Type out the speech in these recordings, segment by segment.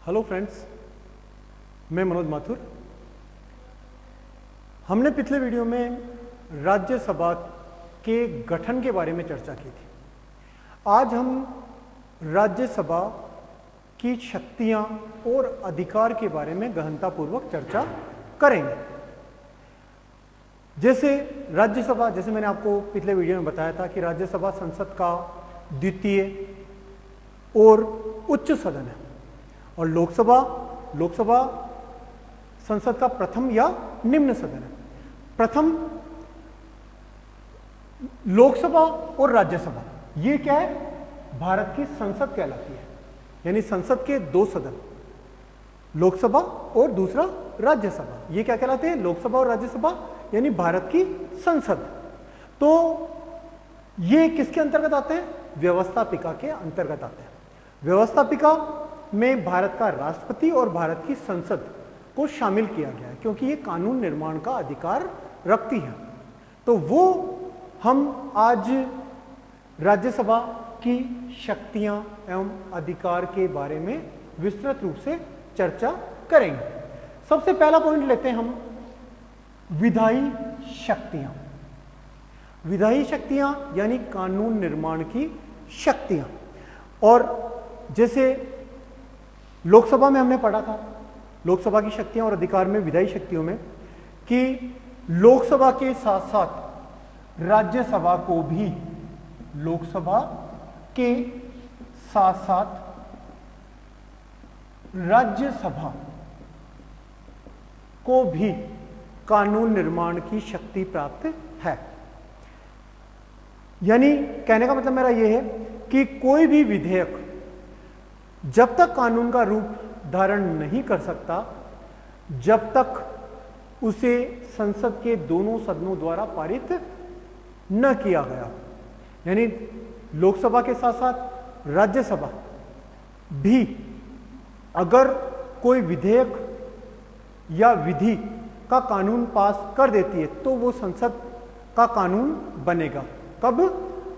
Hello friends, मैं मनोज माथुर। हमने पिछले वीडियो में राज्यसभा के गठन के बारे में चर्चा की थी। आज हम राज्यसभा की शक्तियां और अधिकार के बारे में गहनतापूर्वक चर्चा करेंगे। जैसे मैंने आपको पिछले वीडियो में बताया था कि राज्यसभा संसद का द्वितीय और उच्च सदन है और लोकसभा संसद का प्रथम या निम्न सदन है। प्रथम लोकसभा और राज्यसभा ये क्या है? भारत की संसद कहलाती है। यानी संसद के दो सदन, लोकसभा और दूसरा राज्यसभा, ये क्या कहलाते हैं? लोकसभा और राज्यसभा, यानी भारत की संसद। तो ये किसके अंतर्गत आते हैं? व्यवस्थापिका के अंतर्गत आते हैं। व्यवस्थापिका में भारत का राष्ट्रपति और भारत की संसद को शामिल किया गया है क्योंकि ये कानून निर्माण का अधिकार रखती है। तो वो हम आज राज्यसभा की शक्तियां एवं अधिकार के बारे में विस्तृत रूप से चर्चा करेंगे। सबसे पहला पॉइंट लेते हैं हम विधायी शक्तियां। विधायी शक्तियां यानी कानून निर्माण की शक्तियां। और जैसे लोकसभा में हमने पढ़ा था, लोकसभा की शक्तियां और अधिकार में विधायी शक्तियों में, कि लोकसभा के साथ साथ राज्यसभा को भी, लोकसभा के साथ साथ राज्यसभा को भी कानून निर्माण की शक्ति प्राप्त है। यानी कहने का मतलब मेरा यह है कि कोई भी विधेयक जब तक कानून का रूप धारण नहीं कर सकता, जब तक उसे संसद के दोनों सदनों द्वारा पारित न किया गया, यानी लोकसभा के साथ साथ राज्यसभा भी अगर कोई विधेयक या विधि का कानून पास कर देती है तो वो संसद का कानून बनेगा। कब?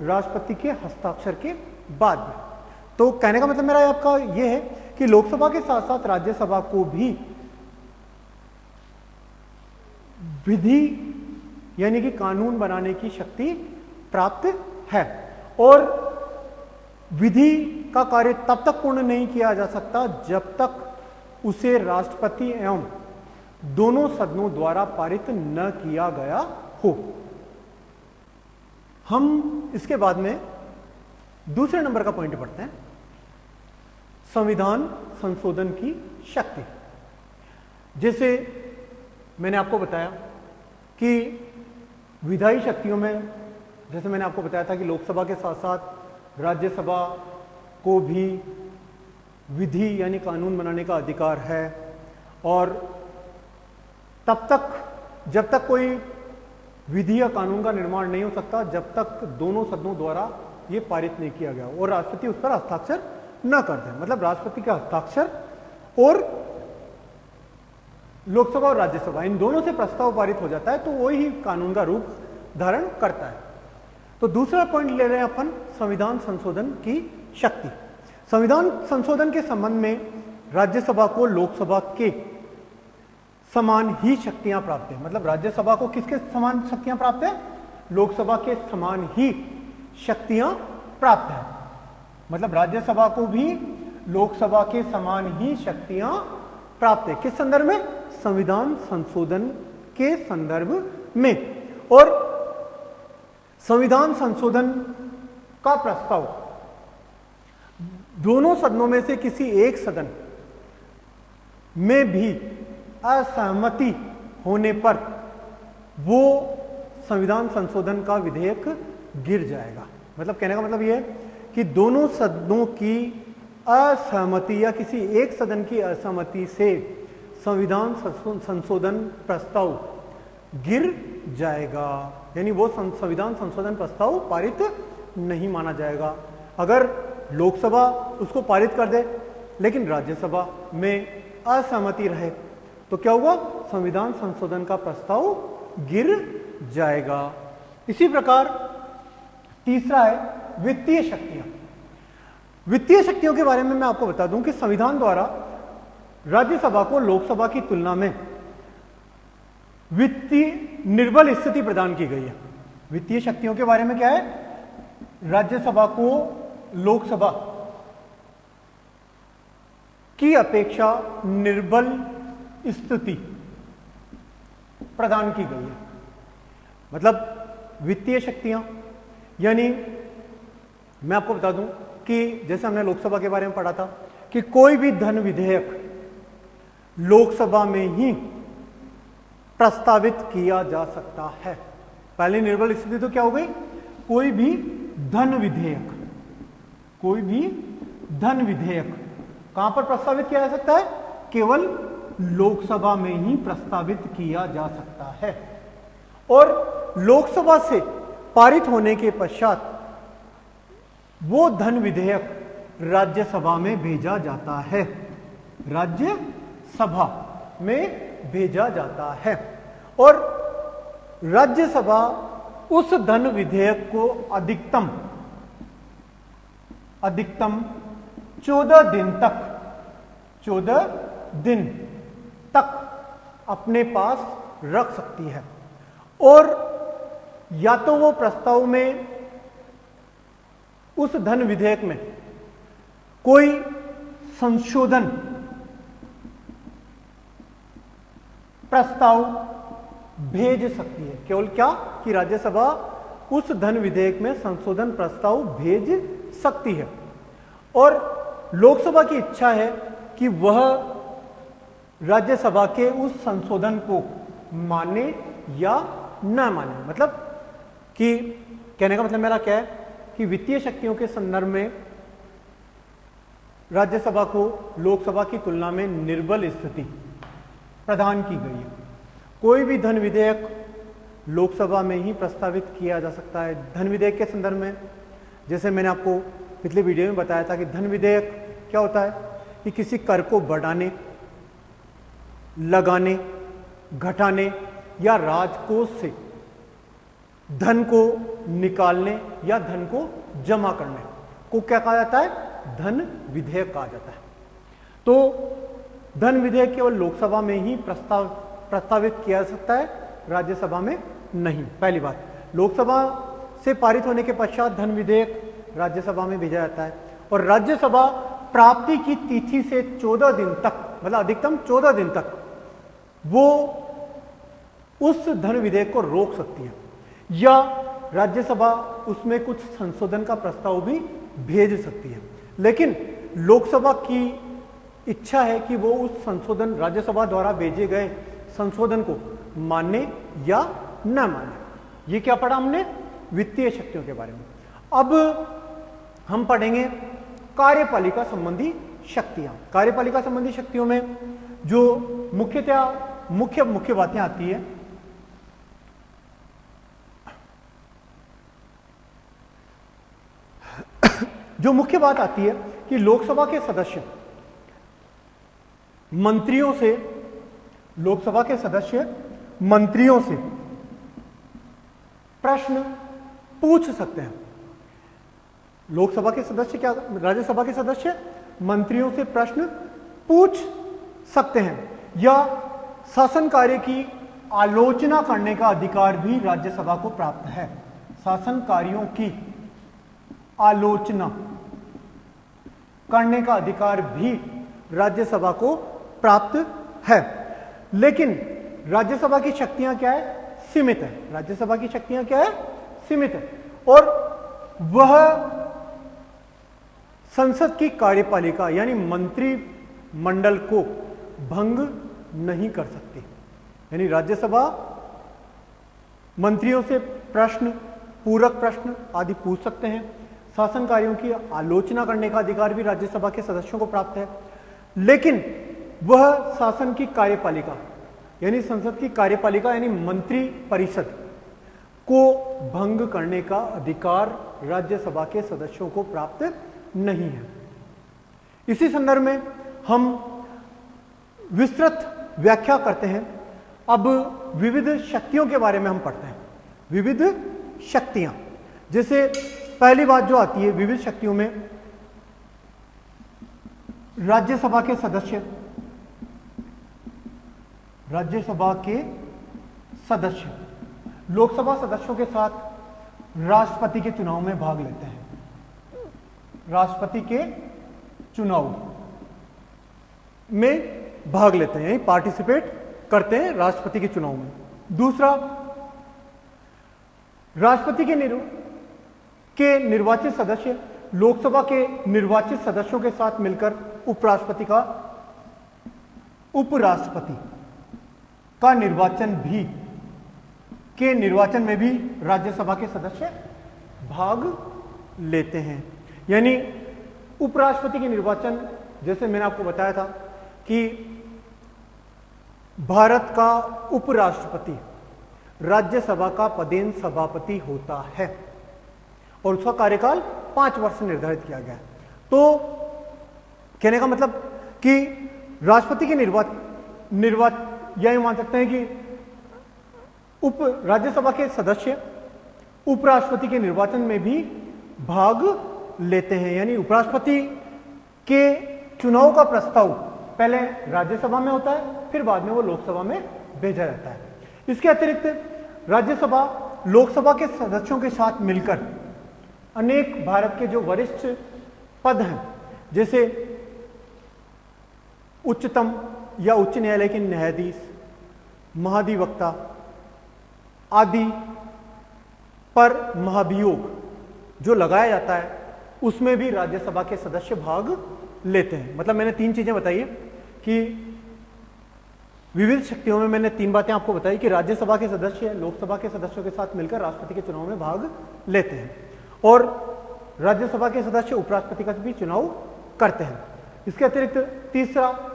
राष्ट्रपति के हस्ताक्षर के बाद में। तो कहने का मतलब मेरा आपका यह है कि लोकसभा के साथ साथ राज्यसभा को भी विधि यानी कि कानून बनाने की शक्ति प्राप्त है। और विधि का कार्य तब तक पूर्ण नहीं किया जा सकता जब तक उसे राष्ट्रपति एवं दोनों सदनों द्वारा पारित न किया गया हो। हम इसके बाद में दूसरे नंबर का पॉइंट पढ़ते हैं, संविधान संशोधन की शक्ति। जैसे मैंने आपको बताया कि विधायी शक्तियों में, जैसे मैंने आपको बताया था कि लोकसभा के साथ साथ राज्यसभा को भी विधि यानी कानून बनाने का अधिकार है। और तब तक जब तक कोई विधि या कानून का निर्माण नहीं हो सकता जब तक दोनों सदनों द्वारा ये पारित नहीं किया गया और राष्ट्रपति उस पर हस्ताक्षर न कर दे। मतलब राष्ट्रपति का हस्ताक्षर और लोकसभा और राज्यसभा इन दोनों से प्रस्ताव पारित हो जाता है तो वही कानून का रूप धारण करता है। तो दूसरा पॉइंट ले रहे हैं अपन संविधान संशोधन की शक्ति। संविधान संशोधन के संबंध में राज्यसभा को लोकसभा के समान ही शक्तियां प्राप्त है। मतलब राज्यसभा को किसके समान शक्तियां प्राप्त है? लोकसभा के समान ही शक्तियां प्राप्त है। मतलब राज्यसभा को भी लोकसभा के समान ही शक्तियां प्राप्त है। किस संदर्भ में? संविधान संशोधन के संदर्भ में। और संविधान संशोधन का प्रस्ताव दोनों सदनों में से किसी एक सदन में भी असहमति होने पर वो संविधान संशोधन का विधेयक गिर जाएगा। मतलब कहने का मतलब यह है कि दोनों सदनों की असहमति या किसी एक सदन की असहमति से संविधान संशोधन प्रस्ताव गिर जाएगा। यानी वो संविधान संशोधन प्रस्ताव पारित नहीं माना जाएगा। अगर लोकसभा उसको पारित कर दे लेकिन राज्यसभा में असहमति रहे तो क्या होगा? संविधान संशोधन का प्रस्ताव गिर जाएगा। इसी प्रकार तीसरा है वित्तीय शक्तियां। वित्तीय शक्तियों के बारे में मैं आपको बता दूं कि संविधान द्वारा राज्यसभा को लोकसभा की तुलना में वित्तीय निर्बल स्थिति प्रदान की गई है। वित्तीय शक्तियों के बारे में क्या है, राज्यसभा को लोकसभा की अपेक्षा निर्बल स्थिति प्रदान की गई है। मतलब वित्तीय शक्तियां, यानी मैं आपको बता दूं कि जैसे हमने लोकसभा के बारे में पढ़ा था कि कोई भी धन विधेयक लोकसभा में ही प्रस्तावित किया जा सकता है। पहले निर्बल स्थिति तो क्या हो गई, कोई भी धन विधेयक कहां पर प्रस्तावित किया जा सकता है, केवल लोकसभा में ही प्रस्तावित किया जा सकता है। और लोकसभा से पारित होने के पश्चात वो धन विधेयक राज्यसभा में भेजा जाता है, राज्यसभा में भेजा जाता है। और राज्यसभा उस धन विधेयक को अधिकतम 14 दिन तक अपने पास रख सकती है। और या तो वो प्रस्ताव में, उस धन विधेयक में कोई संशोधन प्रस्ताव भेज सकती है। केवल क्या कि राज्यसभा उस धन विधेयक में संशोधन प्रस्ताव भेज सकती है। और लोकसभा की इच्छा है कि वह राज्यसभा के उस संशोधन को माने या ना माने। मतलब कि कहने का मतलब मेरा क्या है कि वित्तीय शक्तियों के संदर्भ में राज्यसभा को लोकसभा की तुलना में निर्बल स्थिति प्रदान की गई है। कोई भी धन विधेयक लोकसभा में ही प्रस्तावित किया जा सकता है। धन विधेयक के संदर्भ में जैसे मैंने आपको पिछले वीडियो में बताया था कि धन विधेयक क्या होता है कि किसी कर को बढ़ाने, लगाने, घटाने या राजकोष से धन को निकालने या धन को जमा करने को क्या कहा जाता है, धन विधेयक कहा जाता है। तो धन विधेयक केवल लोकसभा में ही प्रस्तावित किया जा सकता है, राज्यसभा में नहीं। पहली बात, लोकसभा से पारित होने के पश्चात धन विधेयक राज्यसभा में भेजा जाता है और राज्यसभा प्राप्ति की तिथि से 14 दिन तक, मतलब अधिकतम 14 दिन तक वो उस धन विधेयक को रोक सकती है या राज्यसभा उसमें कुछ संशोधन का प्रस्ताव भी भेज सकती है। लेकिन लोकसभा की इच्छा है कि वो उस संशोधन, राज्यसभा द्वारा भेजे गए संशोधन को माने या न माने। ये क्या पढ़ा हमने, वित्तीय शक्तियों के बारे में। अब हम पढ़ेंगे कार्यपालिका संबंधी शक्तियां। कार्यपालिका संबंधी शक्तियों में जो मुख्य बातें आती है, जो मुख्य बात आती है कि लोकसभा के सदस्य मंत्रियों से, लोकसभा के सदस्य मंत्रियों से प्रश्न पूछ सकते हैं। लोकसभा के सदस्य क्या, राज्यसभा के सदस्य मंत्रियों से प्रश्न पूछ सकते हैं या शासन कार्य की आलोचना करने का अधिकार भी राज्यसभा को प्राप्त है। शासन कार्यों की आलोचना करने का अधिकार भी राज्यसभा को प्राप्त है। लेकिन राज्यसभा की शक्तियां क्या है, सीमित है। राज्यसभा की शक्तियां क्या है, सीमित है। और वह संसद की कार्यपालिका यानी मंत्रिमंडल को भंग नहीं कर सकती। यानी राज्यसभा मंत्रियों से प्रश्न, पूरक प्रश्न आदि पूछ सकते हैं। शासन कार्यों की आलोचना करने का अधिकार भी राज्यसभा के सदस्यों को प्राप्त है। लेकिन वह शासन की कार्यपालिका यानी संसद की कार्यपालिका यानी मंत्री परिषद को भंग करने का अधिकार राज्यसभा के सदस्यों को प्राप्त नहीं है। इसी संदर्भ में हम विस्तृत व्याख्या करते हैं। अब विविध शक्तियों के बारे में हम पढ़ते हैं। विविध शक्तियां, जैसे पहली बात जो आती है विविध शक्तियों में, राज्यसभा के सदस्य राज्यसभा के सदस्य लोकसभा सदस्यों के साथ राष्ट्रपति के चुनाव में भाग लेते हैं। राष्ट्रपति के चुनाव में भाग लेते हैं, पार्टिसिपेट करते हैं राष्ट्रपति के चुनाव में। दूसरा, राष्ट्रपति के निर्वाचित सदस्य लोकसभा के निर्वाचित सदस्यों के साथ मिलकर उपराष्ट्रपति का निर्वाचन में भी राज्यसभा के सदस्य भाग लेते हैं। यानी उपराष्ट्रपति के निर्वाचन, जैसे मैंने आपको बताया था कि भारत का उपराष्ट्रपति राज्यसभा का पदेन सभापति होता है और उसका कार्यकाल 5 वर्ष निर्धारित किया गया है। तो कहने का मतलब कि राष्ट्रपति के यह मान सकते हैं कि राज्यसभा के सदस्य उपराष्ट्रपति के निर्वाचन में भी भाग लेते हैं। यानी उपराष्ट्रपति के चुनाव का प्रस्ताव पहले राज्यसभा में होता है, फिर बाद में वो लोकसभा में भेजा जाता है। इसके अतिरिक्त राज्यसभा लोकसभा के सदस्यों के साथ मिलकर अनेक भारत के जो वरिष्ठ पद हैं, जैसे उच्चतम या उच्च न्यायालय के न्यायाधीश, महाधिवक्ता आदि पर महाभियोग जो लगाया जाता है, उसमें भी राज्यसभा के सदस्य भाग लेते हैं। मतलब मैंने 3 चीजें बताई है कि विविध शक्तियों में मैंने 3 बातें आपको बताई कि राज्यसभा के सदस्य लोकसभा के सदस्यों के साथ मिलकर राष्ट्रपति के चुनाव में भाग लेते हैं और राज्यसभा के सदस्य उपराष्ट्रपति का भी चुनाव करते हैं। इसके अतिरिक्त तीसरा,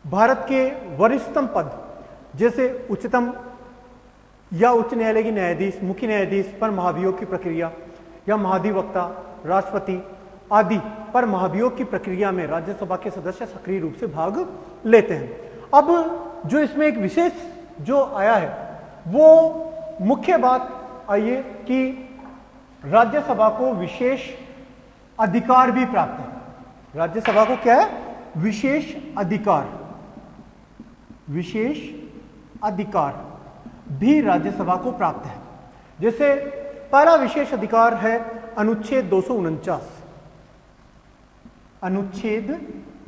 भारत के वरिष्ठतम पद जैसे उच्चतम या उच्च न्यायालय के न्यायाधीश, मुख्य न्यायाधीश पर महाभियोग की प्रक्रिया या महाधिवक्ता, राष्ट्रपति आदि पर महाभियोग की प्रक्रिया में राज्यसभा के सदस्य सक्रिय रूप से भाग लेते हैं। अब जो इसमें एक विशेष जो आया है, वो मुख्य बात आई है कि राज्यसभा को विशेष अधिकार भी प्राप्त है। राज्यसभा को क्या है? विशेष अधिकार भी राज्यसभा को प्राप्त है। जैसे पहला विशेष अधिकार है अनुच्छेद 249। अनुच्छेद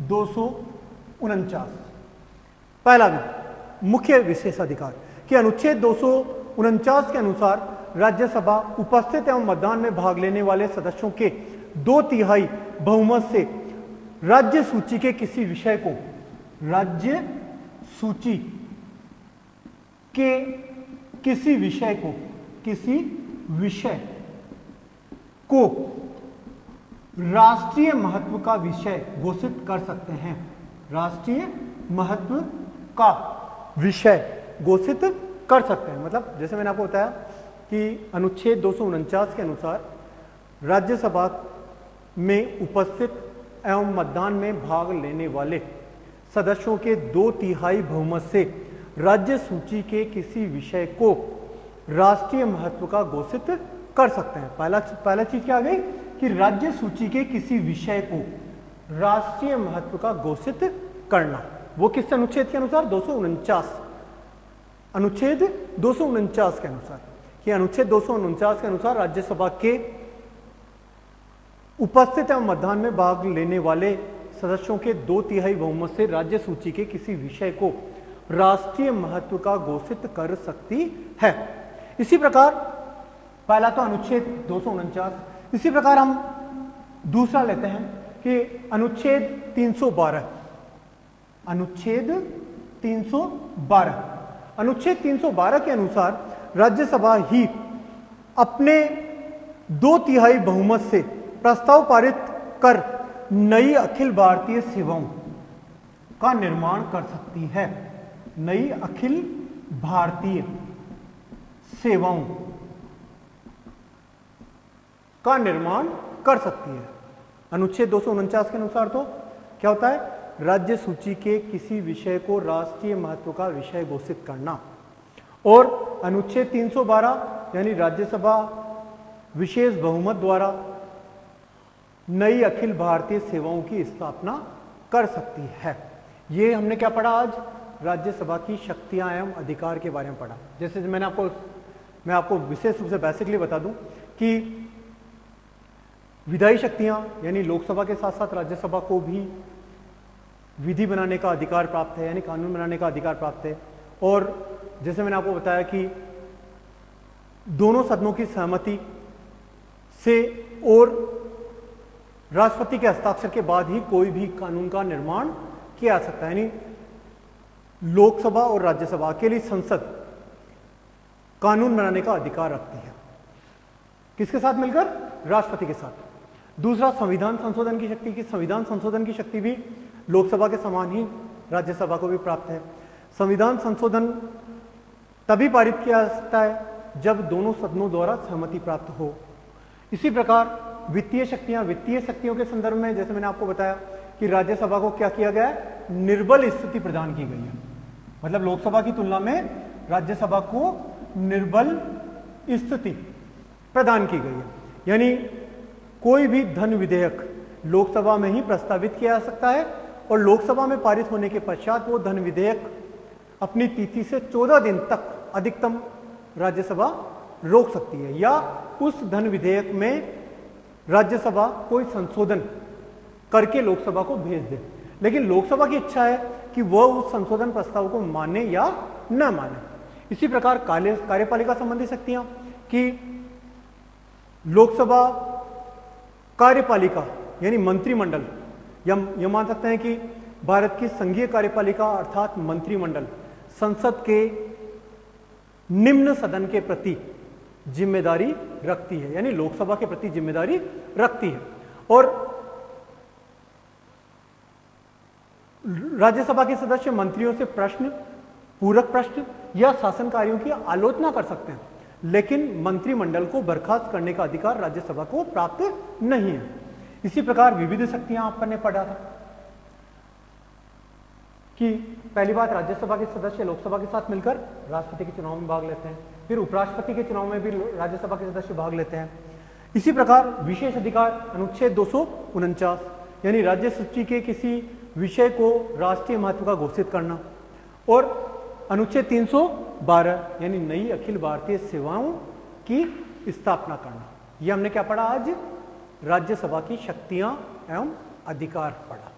249 पहला मुख्य विशेष अधिकार कि अनुच्छेद 249 के अनुसार राज्यसभा उपस्थित एवं मतदान में भाग लेने वाले सदस्यों के 2/3 बहुमत से राज्य सूची के किसी विषय को राष्ट्रीय महत्व का विषय घोषित कर सकते हैं। राष्ट्रीय महत्व का विषय घोषित कर सकते हैं। मतलब जैसे मैंने आपको बताया कि अनुच्छेद 249 के अनुसार राज्यसभा में उपस्थित एवं मतदान में भाग लेने वाले सदस्यों के 2/3 बहुमत से राज्य सूची के किसी विषय को राष्ट्रीय महत्व का घोषित कर सकते हैं। पहला चीज क्या आ गई कि राज्य सूची के किसी विषय को राष्ट्रीय महत्व का घोषित करना। वो किस अनुच्छेद के अनुसार? 249 अनुच्छेद 249 के अनुसार कि अनुच्छेद 249 के अनुसार राज्यसभा के उपस्थित एवं मतदान में भाग लेने वाले सदस्यों के 2/3 बहुमत से राज्य सूची के किसी विषय को राष्ट्रीय महत्व का घोषित कर सकती है। इसी प्रकार पहला तो अनुच्छेद 249, इसी प्रकार हम दूसरा लेते हैं कि अनुच्छेद 312। अनुच्छेद 312 के अनुसार राज्यसभा ही अपने 2/3 बहुमत से प्रस्ताव पारित कर नई अखिल भारतीय सेवाओं का निर्माण कर सकती है। नई अखिल भारतीय सेवाओं का निर्माण कर सकती है। अनुच्छेद 249 के अनुसार तो क्या होता है? राज्य सूची के किसी विषय को राष्ट्रीय महत्व का विषय घोषित करना। और अनुच्छेद 312 यानी राज्यसभा विशेष बहुमत द्वारा नई अखिल भारतीय सेवाओं की स्थापना कर सकती है। ये हमने क्या पढ़ा आज? राज्यसभा की शक्तियां एवं अधिकार के बारे में पढ़ा। जैसे मैं आपको विशेष रूप से बेसिकली बता दूं कि विधायी शक्तियां यानी लोकसभा के साथ साथ राज्यसभा को भी विधि बनाने का अधिकार प्राप्त है, यानी कानून बनाने का अधिकार प्राप्त है। और जैसे मैंने आपको बताया कि दोनों सदनों की सहमति से और राष्ट्रपति के हस्ताक्षर के बाद ही कोई भी कानून का निर्माण किया जा सकता है। यानी लोकसभा और राज्यसभा अकेली संसद कानून बनाने का अधिकार रखती है। किसके साथ मिलकर? राष्ट्रपति के साथ। दूसरा, संविधान संशोधन की शक्ति की संविधान संशोधन की शक्ति भी लोकसभा के समान ही राज्यसभा को भी प्राप्त है। संविधान संशोधन तभी पारित किया जा सकता है जब दोनों सदनों द्वारा सहमति प्राप्त हो। इसी प्रकार वित्तीय शक्तियों के संदर्भ में जैसे मैंने आपको बताया कि राज्यसभा को क्या किया गया है? निर्बल स्थिति प्रदान की गई है। मतलब लोकसभा की तुलना में राज्यसभा को निर्बल स्थिति प्रदान की गई है। यानी कोई भी धन विधेयक लोकसभा में ही प्रस्तावित किया जा सकता है और लोकसभा में पारित होने के पश्चात वो धन विधेयक अपनी तिथि से 14 दिन तक अधिकतम राज्यसभा रोक सकती है, या उस धन विधेयक में राज्यसभा कोई संशोधन करके लोकसभा को भेज दे। लेकिन लोकसभा की इच्छा है कि वह उस संशोधन प्रस्ताव को माने या न माने। इसी प्रकार कार्यपालिका संबंधी शक्तियां कि लोकसभा कार्यपालिका यानी मंत्रिमंडल, यह मान सकते हैं कि भारत की संघीय कार्यपालिका अर्थात मंत्रिमंडल संसद के निम्न सदन के प्रति जिम्मेदारी रखती है, यानी लोकसभा के प्रति जिम्मेदारी रखती है। और राज्यसभा के सदस्य मंत्रियों से प्रश्न, पूरक प्रश्न या शासन कार्यों की आलोचना कर सकते हैं, लेकिन मंत्रिमंडल को बर्खास्त करने का अधिकार राज्यसभा को प्राप्त नहीं है। इसी प्रकार विविध शक्तियां आपने पढ़ा था कि पहली बात, राज्यसभा के सदस्य लोकसभा के साथ मिलकर राष्ट्रपति के चुनाव में भाग लेते हैं, फिर उपराष्ट्रपति के चुनाव में भी राज्यसभा के सदस्य भाग लेते हैं। इसी प्रकार विशेष अधिकार अनुच्छेद 249 यानी राज्य सूची के किसी विषय को राष्ट्रीय महत्व का घोषित करना, और अनुच्छेद 312 यानी नई अखिल भारतीय सेवाओं की स्थापना करना। यह हमने क्या पढ़ा आज? राज्यसभा की शक्तियां एवं अधिकार पढ़ा।